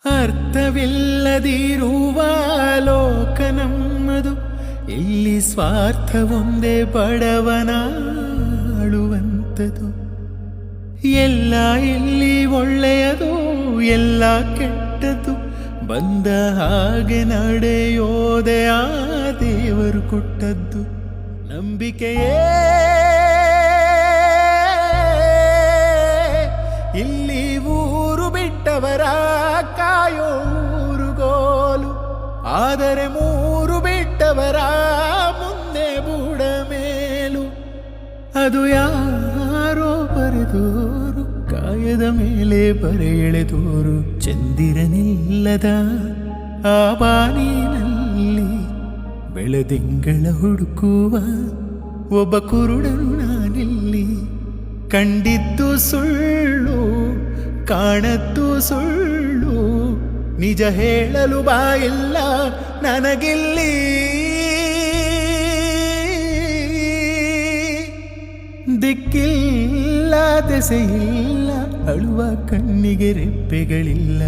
ಅರ್ಥವಿಲ್ಲದಿರುವ ಲೋಕ ನಮ್ಮದು, ಇಲ್ಲಿ ಸ್ವಾರ್ಥವೊಂದೇ ಬಡವನಾಳುವಂಥದು. ಎಲ್ಲ ಇಲ್ಲಿ ಒಳ್ಳೆಯದು, ಎಲ್ಲ ಕೆಟ್ಟದ್ದು, ಬಂದ ಹಾಗೆ ನಡೆಯೋದೆ ಆ ದೇವರು ಕೊಟ್ಟದ್ದು. ನಂಬಿಕೆಯೇ ಇಲ್ಲಿ ಊರು ಬಿಟ್ಟವರ ಕಾಯೋ ಊರುಗೋಲು, ಆದರೆ ಮೂರು ಬಿಟ್ಟವರ ಮುಂದೆ ಬೂಡ ಮೇಲು. ಅದು ಯಾರೋ ಬರೆದೋರು, ಕಾಯದ ಮೇಲೆ ಬರೆ ಎಳೆದೋರು. ಚಂದಿರನಿಲ್ಲದ ಆ ಬಾನಿನಲ್ಲಿ ಬೆಳದಿಂಗಳ ಹುಡುಕುವ ಒಬ್ಬ ಕುರುಡನು ನಾನಿಲ್ಲಿ. ಕಂಡಿದ್ದು ಸುಳ್ಳು, ಕಾಣದ್ದು ಸುಳ್ಳು, ನಿಜ ಹೇಳಲು ಬಾಯಿಲ್ಲ ನನಗಿಲ್ಲಿ. ದಿಕ್ಕಿಲ್ಲ, ದೆಸೆಯಿಲ್ಲ, ಅಳುವ ಕಣ್ಣಿಗೆ ರೆಪ್ಪೆಗಳಿಲ್ಲ.